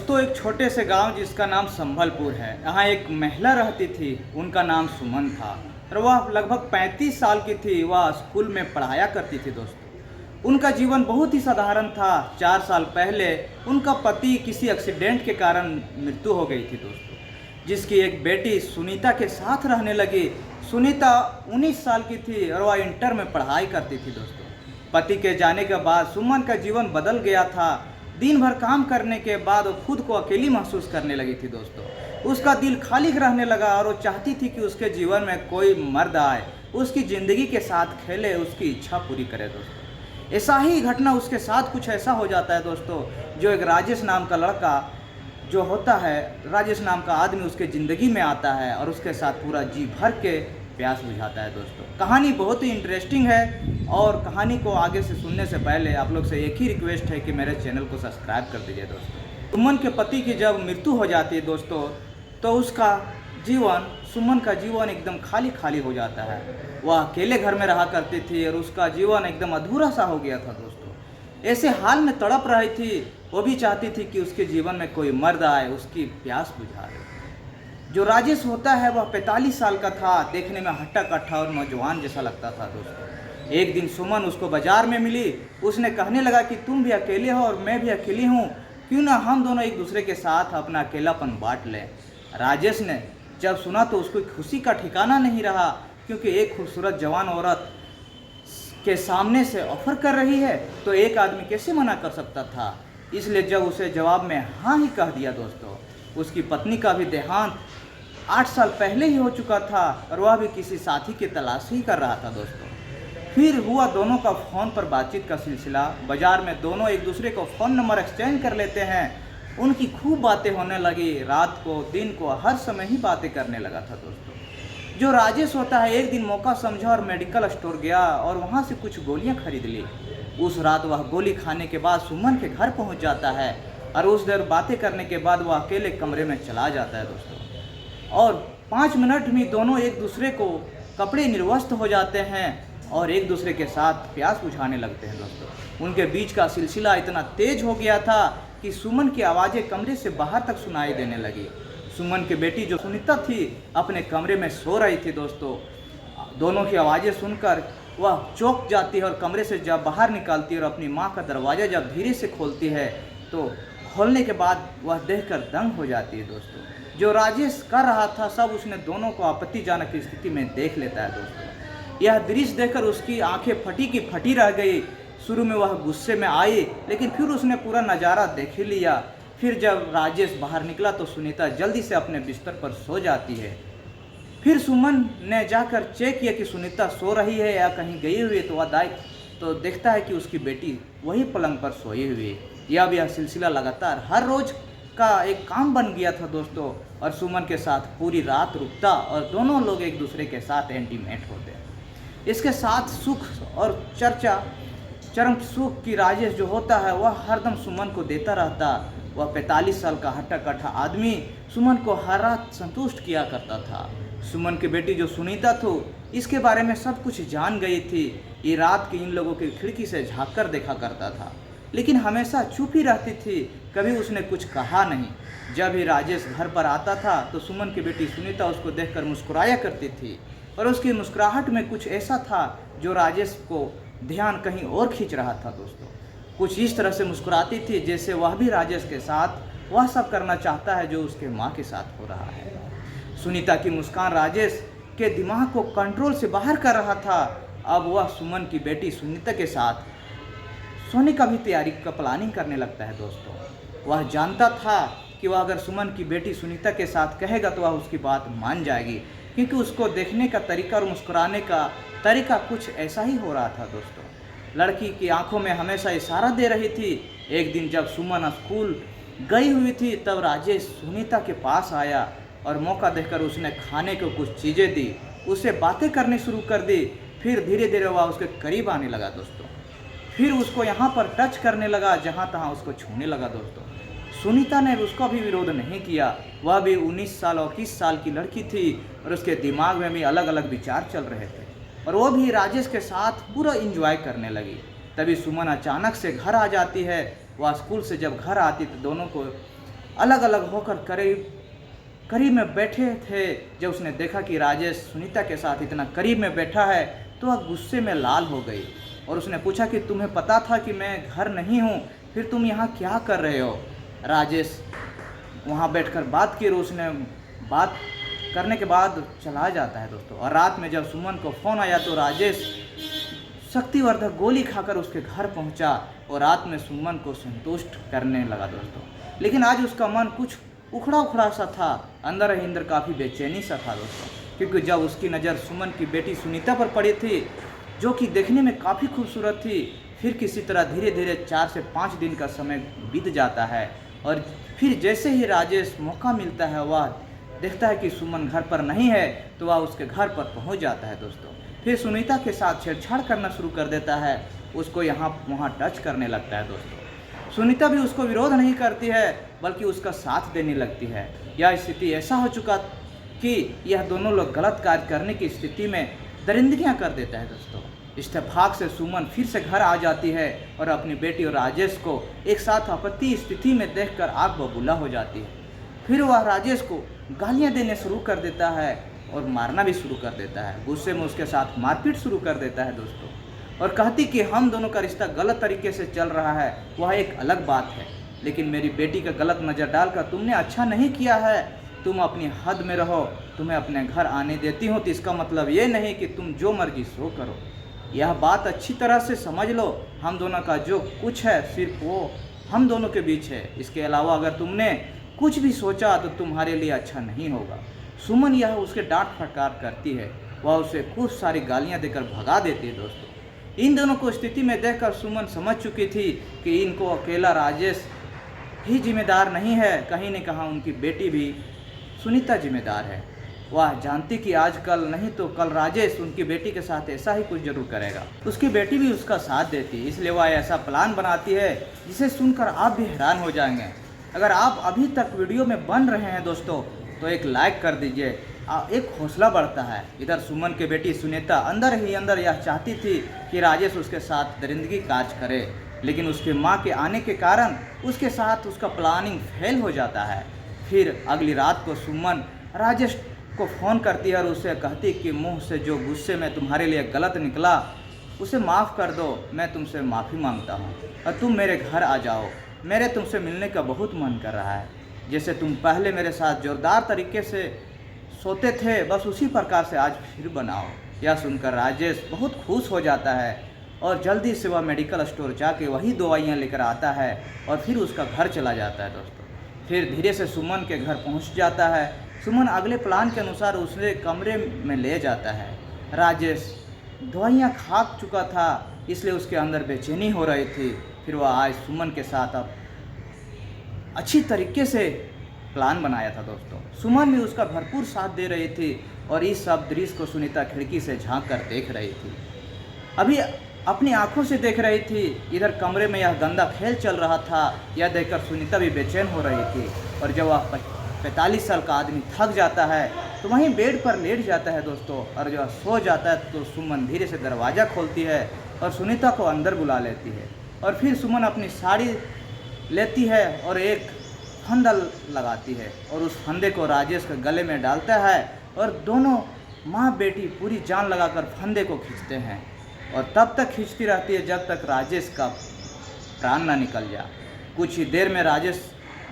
दोस्तों, एक छोटे से गांव जिसका नाम संभलपुर है, यहाँ एक महिला रहती थी। उनका नाम सुमन था और वह लगभग 35 साल की थी। वह स्कूल में पढ़ाया करती थी। दोस्तों, उनका जीवन बहुत ही साधारण था। 4 साल पहले उनका पति किसी एक्सीडेंट के कारण मृत्यु हो गई थी। दोस्तों, जिसकी एक बेटी सुनीता के साथ रहने लगी। सुनीता 19 साल की थी और वह इंटर में पढ़ाई करती थी। दोस्तों, पति के जाने के बाद सुमन का जीवन बदल गया था। दिन भर काम करने के बाद वो खुद को अकेली महसूस करने लगी थी। दोस्तों, उसका दिल खाली रहने लगा और वो चाहती थी कि उसके जीवन में कोई मर्द आए, उसकी ज़िंदगी के साथ खेले, उसकी इच्छा पूरी करे। दोस्तों, ऐसा ही घटना उसके साथ कुछ ऐसा हो जाता है। दोस्तों, जो एक राजेश नाम का लड़का जो होता है, राजेश नाम का आदमी उसके ज़िंदगी में आता है और उसके साथ पूरा जी भर के प्यास बुझाता है। दोस्तों, कहानी बहुत ही इंटरेस्टिंग है और कहानी को आगे से सुनने से पहले आप लोग से एक ही रिक्वेस्ट है कि मेरे चैनल को सब्सक्राइब कर दीजिए। दोस्तों, सुमन के पति की जब मृत्यु हो जाती है दोस्तों, तो उसका जीवन, सुमन का जीवन एकदम खाली खाली हो जाता है। वह अकेले घर में रहा करती थी और उसका जीवन एकदम अधूरा सा हो गया था। दोस्तों, ऐसे हाल में तड़प रही थी। वो भी चाहती थी कि उसके जीवन में कोई मर्द आए, उसकी प्यास बुझा दे। जो राजेश होता है वह 45 साल का था। देखने में हट्टा कट्ठा और नौजवान जैसा लगता था। दोस्तों, एक दिन सुमन उसको बाजार में मिली। उसने कहने लगा कि तुम भी अकेले हो और मैं भी अकेली हूँ, क्यों ना हम दोनों एक दूसरे के साथ अपना अकेलापन बांट लें। राजेश ने जब सुना तो उसको खुशी का ठिकाना नहीं रहा, क्योंकि एक खूबसूरत जवान औरत के सामने से ऑफर कर रही है तो एक आदमी कैसे मना कर सकता था। इसलिए जब उसे जवाब में हाँ ही कह दिया। दोस्तों, उसकी पत्नी का भी देहांत 8 साल पहले ही हो चुका था और वह भी किसी साथी की तलाश ही कर रहा था। दोस्तों, फिर हुआ दोनों का फ़ोन पर बातचीत का सिलसिला। बाजार में दोनों एक दूसरे को फ़ोन नंबर एक्सचेंज कर लेते हैं। उनकी खूब बातें होने लगी। रात को दिन को हर समय ही बातें करने लगा था। दोस्तों, जो राजेश होता है एक दिन मौका समझा और मेडिकल स्टोर गया और वहाँ से कुछ गोलियाँ खरीद ली। उस रात वह गोली खाने के बाद सुमन के घर पहुँच जाता है और उस देर बातें करने के बाद वह अकेले कमरे में चला जाता है। दोस्तों, और 5 मिनट में दोनों एक दूसरे को कपड़े निर्वस्त्र हो जाते हैं और एक दूसरे के साथ प्यास बुझाने लगते हैं। दोस्तों, उनके बीच का सिलसिला इतना तेज हो गया था कि सुमन की आवाज़ें कमरे से बाहर तक सुनाई देने लगी। सुमन की बेटी जो सुनीता थी अपने कमरे में सो रही थी। दोस्तों, दोनों की आवाज़ें सुनकर वह चौंक जाती है और कमरे से जब बाहर निकलती है और अपनी माँ का दरवाज़ा जब धीरे से खोलती है तो खोलने के बाद वह देखकर दंग हो जाती है। दोस्तों, जो राजेश कर रहा था सब उसने दोनों को आपत्तिजनक स्थिति में देख लेता है। दोस्तों, यह दृश्य देखकर उसकी आंखें फटी की फटी रह गई। शुरू में वह गुस्से में आई, लेकिन फिर उसने पूरा नज़ारा देख लिया। फिर जब राजेश बाहर निकला तो सुनीता जल्दी से अपने बिस्तर पर सो जाती है। फिर सुमन ने जाकर चेक किया कि सुनीता सो रही है या कहीं गई हुई है, तो वह तो देखता है कि उसकी बेटी वही पलंग पर सोई हुई है। यह सिलसिला लगातार हर रोज़ का एक काम बन गया था। दोस्तों, और सुमन के साथ पूरी रात रुकता और दोनों लोग एक दूसरे के साथ इंटीमेट होते। इसके साथ सुख और चरम सुख की राजेश जो होता है वह हरदम सुमन को देता रहता। वह 45 साल का हट्टा कट्ठा आदमी सुमन को हर रात संतुष्ट किया करता था। सुमन की बेटी जो सुनीता थी इसके बारे में सब कुछ जान गई थी। ये रात की इन लोगों की खिड़की से झाँक कर देखा करता था, लेकिन हमेशा चुप ही रहती थी, कभी उसने कुछ कहा नहीं। जब भी राजेश घर पर आता था तो सुमन की बेटी सुनीता उसको देखकर मुस्कुराया करती थी और उसकी मुस्कुराहट में कुछ ऐसा था जो राजेश को ध्यान कहीं और खींच रहा था। दोस्तों, कुछ इस तरह से मुस्कुराती थी जैसे वह भी राजेश के साथ वह सब करना चाहता है जो उसके माँ के साथ हो रहा है। सुनीता की मुस्कान राजेश के दिमाग को कंट्रोल से बाहर कर रहा था। अब वह सुमन की बेटी सुनीता के साथ सोने का भी तैयारी का प्लानिंग करने लगता है। दोस्तों, वह जानता था कि वह अगर सुमन की बेटी सुनीता के साथ कहेगा तो वह उसकी बात मान जाएगी, क्योंकि उसको देखने का तरीका और मुस्कुराने का तरीका कुछ ऐसा ही हो रहा था। दोस्तों, लड़की की आंखों में हमेशा इशारा दे रही थी। एक दिन जब सुमन स्कूल गई हुई थी तब राजेश सुनीता के पास आया और मौका देखकर उसने खाने को कुछ चीज़ें दी, उससे बातें करनी शुरू कर दी। फिर धीरे धीरे वह उसके करीब आने लगा। दोस्तों, फिर उसको यहाँ पर टच करने लगा, जहाँ तहाँ उसको छूने लगा। दोस्तों, सुनीता ने उसका भी विरोध नहीं किया। वह भी 19 साल और 21 साल की लड़की थी और उसके दिमाग में भी अलग अलग विचार चल रहे थे और वो भी राजेश के साथ पूरा एंजॉय करने लगी। तभी सुमन अचानक से घर आ जाती है। वह स्कूल से जब घर आती तो दोनों को अलग अलग होकर करीब करीब में बैठे थे। जब उसने देखा कि राजेश सुनीता के साथ इतना करीब में बैठा है तो वह गुस्से में लाल हो गई और उसने पूछा कि तुम्हें पता था कि मैं घर नहीं हूँ, फिर तुम यहाँ क्या कर रहे हो। राजेश वहाँ बैठकर बात की और उसने बात करने के बाद चला जाता है दोस्तों। और रात में जब सुमन को फ़ोन आया तो राजेश शक्तिवर्धक गोली खाकर उसके घर पहुंचा और रात में सुमन को संतुष्ट करने लगा दोस्तों। लेकिन आज उसका मन कुछ उखड़ा उखड़ा सा था, अंदर ही अंदर काफ़ी बेचैनी सा था दोस्तों, क्योंकि जब उसकी नज़र सुमन की बेटी सुनीता पर पड़ी थी, जो कि देखने में काफ़ी खूबसूरत थी। फिर किसी तरह धीरे धीरे 4 से 5 दिन का समय बीत जाता है और फिर जैसे ही राजेश मौका मिलता है, वह देखता है कि सुमन घर पर नहीं है तो वह उसके घर पर पहुंच जाता है दोस्तों। फिर सुनीता के साथ छेड़छाड़ करना शुरू कर देता है, उसको यहाँ वहाँ टच करने लगता है दोस्तों। सुनीता भी उसको विरोध नहीं करती है बल्कि उसका साथ देने लगती है। यह स्थिति ऐसा हो चुका कि यह दोनों लोग गलत कार्य करने की स्थिति में दरिंदगियाँ कर देता है दोस्तों। इत्तेफाक से सुमन फिर से घर आ जाती है और अपनी बेटी और राजेश को एक साथ आपत्ति स्थिति में देखकर आग बबूला हो जाती है। फिर वह राजेश को गालियाँ देने शुरू कर देता है और मारना भी शुरू कर देता है। गुस्से में उसके साथ मारपीट शुरू कर देता है दोस्तों और कहती कि हम दोनों का रिश्ता गलत तरीके से चल रहा है, वह एक अलग बात है, लेकिन मेरी बेटी का गलत नज़र डालकर तुमने अच्छा नहीं किया है। तुम अपनी हद में रहो, तुम्हें अपने घर आने देती हूँ तो इसका मतलब ये नहीं कि तुम जो मर्जी सो करो। यह बात अच्छी तरह से समझ लो, हम दोनों का जो कुछ है सिर्फ वो हम दोनों के बीच है। इसके अलावा अगर तुमने कुछ भी सोचा तो तुम्हारे लिए अच्छा नहीं होगा। सुमन यह उसके डांट फटकार करती है, वह उसे कुछ सारी गालियां देकर भगा देती है दोस्तों। इन दोनों को स्थिति में देखकर सुमन समझ चुकी थी कि इनको अकेला राजेश ही जिम्मेदार नहीं है, कहीं न कहीं उनकी बेटी भी सुनीता जिम्मेदार है। वह जानती कि आज कल नहीं तो कल राजेश उनकी बेटी के साथ ऐसा ही कुछ जरूर करेगा। उसकी बेटी भी उसका साथ देती, इसलिए वह ऐसा प्लान बनाती है जिसे सुनकर आप भी हैरान हो जाएंगे। अगर आप अभी तक वीडियो में बन रहे हैं दोस्तों तो एक लाइक कर दीजिए, एक हौसला बढ़ता है। इधर सुमन की बेटी सुनीता अंदर ही अंदर यह चाहती थी कि राजेश उसके साथ दरिंदगी काज करे, लेकिन उसके माँ के आने के कारण उसके साथ उसका प्लानिंग फेल हो जाता है। फिर अगली रात को सुमन राजेश को फ़ोन करती है और उसे कहती कि मुंह से जो गुस्से में तुम्हारे लिए गलत निकला उसे माफ़ कर दो, मैं तुमसे माफ़ी मांगता हूँ और तुम मेरे घर आ जाओ, मेरे तुमसे मिलने का बहुत मन कर रहा है। जैसे तुम पहले मेरे साथ जोरदार तरीके से सोते थे, बस उसी प्रकार से आज फिर बनाओ। यह सुनकर राजेश बहुत खुश हो जाता है और जल्दी से वह मेडिकल स्टोर जाके वही दवाइयाँ लेकर आता है और फिर उसका घर चला जाता है दोस्तों। फिर धीरे से सुमन के घर पहुँच जाता है। सुमन अगले प्लान के अनुसार उसे कमरे में ले जाता है। राजेश दवाइयाँ खा चुका था इसलिए उसके अंदर बेचैनी हो रही थी। फिर वह आज सुमन के साथ अब अच्छी तरीके से प्लान बनाया था दोस्तों। सुमन भी उसका भरपूर साथ दे रही थी और इस सब दृश्य को सुनीता खिड़की से झांक कर देख रही थी, अभी अपनी आंखों से देख रही थी। इधर कमरे में यह गंदा खेल चल रहा था, यह देखकर सुनीता भी बेचैन हो रही थी। और जब वह 45 साल का आदमी थक जाता है तो वहीं बेड पर लेट जाता है दोस्तों, और जब सो जाता है तो सुमन धीरे से दरवाज़ा खोलती है और सुनीता को अंदर बुला लेती है। और फिर सुमन अपनी साड़ी लेती है और एक फंदा लगाती है और उस फंदे को राजेश के गले में डालता है और दोनों माँ बेटी पूरी जान लगाकर फंदे को खींचते हैं और तब तक खींचती रहती है जब तक राजेश का प्राण ना निकल जाए। कुछ ही देर में राजेश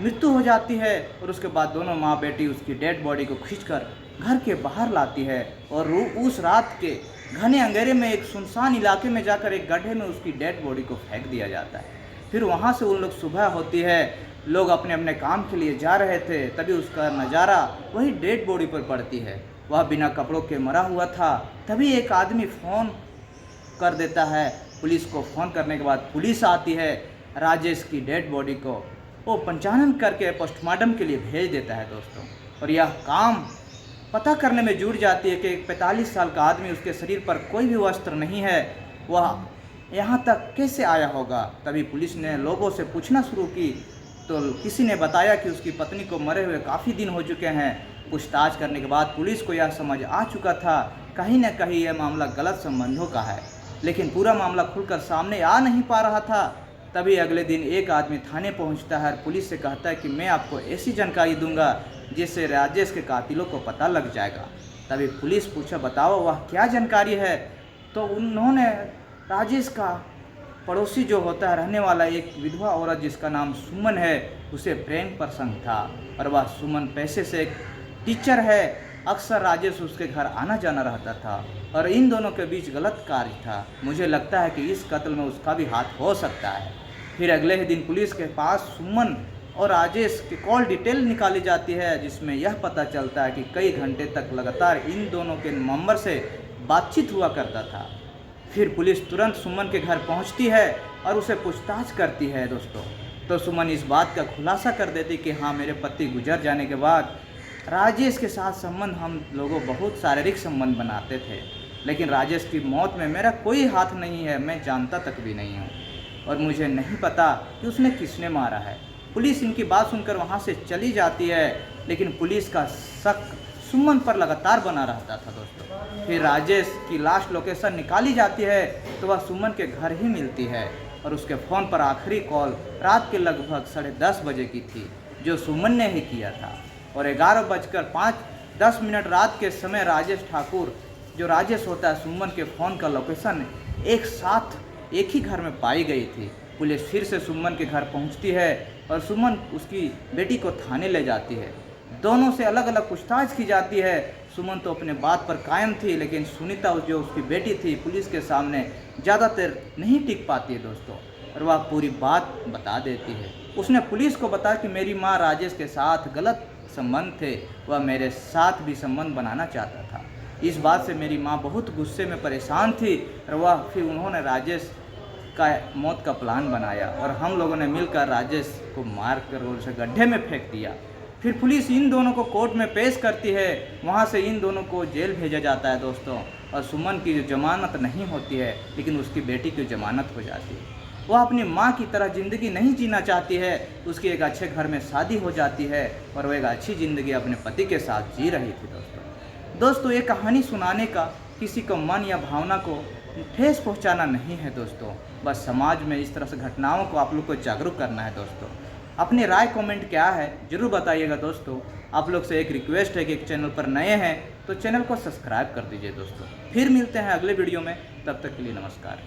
मृत्यु हो जाती है और उसके बाद दोनों माँ बेटी उसकी डेड बॉडी को खींचकर घर के बाहर लाती है और उस रात के घने अंधेरे में एक सुनसान इलाके में जाकर एक गड्ढे में उसकी डेड बॉडी को फेंक दिया जाता है। फिर वहाँ से उन लोग सुबह होती है, लोग अपने अपने काम के लिए जा रहे थे, तभी उसका नज़ारा वही डेड बॉडी पर पड़ती है। वह बिना कपड़ों के मरा हुआ था। तभी एक आदमी फ़ोन कर देता है पुलिस को। फ़ोन करने के बाद पुलिस आती है, राजेश की डेड बॉडी को वो पंचानन करके पोस्टमार्टम के लिए भेज देता है दोस्तों। और यह काम पता करने में जुट जाती है कि एक 45 साल का आदमी, उसके शरीर पर कोई भी वस्त्र नहीं है, वह यहाँ तक कैसे आया होगा। तभी पुलिस ने लोगों से पूछना शुरू की तो किसी ने बताया कि उसकी पत्नी को मरे हुए काफ़ी दिन हो चुके हैं। पूछताछ करने के बाद पुलिस को यह समझ आ चुका था कहीं न कहीं यह मामला गलत संबंधों का है, लेकिन पूरा मामला खुलकर सामने आ नहीं पा रहा था। तभी अगले दिन एक आदमी थाने पहुंचता है और पुलिस से कहता है कि मैं आपको ऐसी जानकारी दूंगा जिससे राजेश के कातिलों को पता लग जाएगा। तभी पुलिस पूछा, बताओ वह क्या जानकारी है। तो उन्होंने राजेश का पड़ोसी जो होता है रहने वाला एक विधवा औरत जिसका नाम सुमन है, उसे प्रेम प्रसंग था और वह सुमन पैसे से एक टीचर है। अक्सर राजेश उसके घर आना जाना रहता था और इन दोनों के बीच गलत कार्य था। मुझे लगता है कि इस कत्ल में उसका भी हाथ हो सकता है। फिर अगले ही दिन पुलिस के पास सुमन और राजेश की कॉल डिटेल निकाली जाती है, जिसमें यह पता चलता है कि कई घंटे तक लगातार इन दोनों के नंबर से बातचीत हुआ करता था। फिर पुलिस तुरंत सुमन के घर पहुंचती है और उसे पूछताछ करती है दोस्तों। तो सुमन इस बात का खुलासा कर देती कि हाँ, मेरे पति गुजर जाने के बाद राजेश के साथ संबंध हम लोगों बहुत शारीरिक संबंध बनाते थे, लेकिन राजेश की मौत में मेरा कोई हाथ नहीं है, मैं जानता तक भी नहीं हूँ और मुझे नहीं पता कि उसने किसने मारा है। पुलिस इनकी बात सुनकर वहाँ से चली जाती है, लेकिन पुलिस का शक सुमन पर लगातार बना रहता था दोस्तों। फिर राजेश की लाश लोकेशन निकाली जाती है तो वह सुमन के घर ही मिलती है और उसके फ़ोन पर आखिरी कॉल रात के लगभग 10:30 बजे की थी, जो सुमन ने ही किया था। और 11:05 रात के समय राजेश ठाकुर, जो राजेश होता है, सुमन के फ़ोन का लोकेशन एक साथ एक ही घर में पाई गई थी। पुलिस फिर से सुमन के घर पहुंचती है और सुमन उसकी बेटी को थाने ले जाती है। दोनों से अलग अलग पूछताछ की जाती है। सुमन तो अपने बात पर कायम थी, लेकिन सुनीता जो उसकी बेटी थी पुलिस के सामने ज़्यादातर नहीं टिक पाती है दोस्तों, और वह पूरी बात बता देती है। उसने पुलिस को बताया कि मेरी माँ राजेश के साथ गलत संबंध थे, वह मेरे साथ भी संबंध बनाना चाहता था। इस बात से मेरी माँ बहुत गुस्से में परेशान थी और फिर उन्होंने राजेश का मौत का प्लान बनाया और हम लोगों ने मिलकर राजेश को मार कर उसे गड्ढे में फेंक दिया। फिर पुलिस इन दोनों को कोर्ट में पेश करती है। वहाँ से इन दोनों को जेल भेजा जाता है दोस्तों, और सुमन की जमानत नहीं होती है, लेकिन उसकी बेटी की जमानत हो जाती है। वह अपनी माँ की तरह ज़िंदगी नहीं जीना चाहती है। उसकी एक अच्छे घर में शादी हो जाती है और वह एक अच्छी ज़िंदगी अपने पति के साथ जी रही थी दोस्तों। ये कहानी सुनाने का किसी को मन या भावना को ठेस पहुंचाना नहीं है दोस्तों, बस समाज में इस तरह से घटनाओं को आप लोग को जागरूक करना है दोस्तों। अपनी राय कमेंट क्या है ज़रूर बताइएगा दोस्तों। आप लोग से एक रिक्वेस्ट है कि चैनल पर नए हैं तो चैनल को सब्सक्राइब कर दीजिए दोस्तों। फिर मिलते हैं अगले वीडियो में, तब तक के लिए नमस्कार।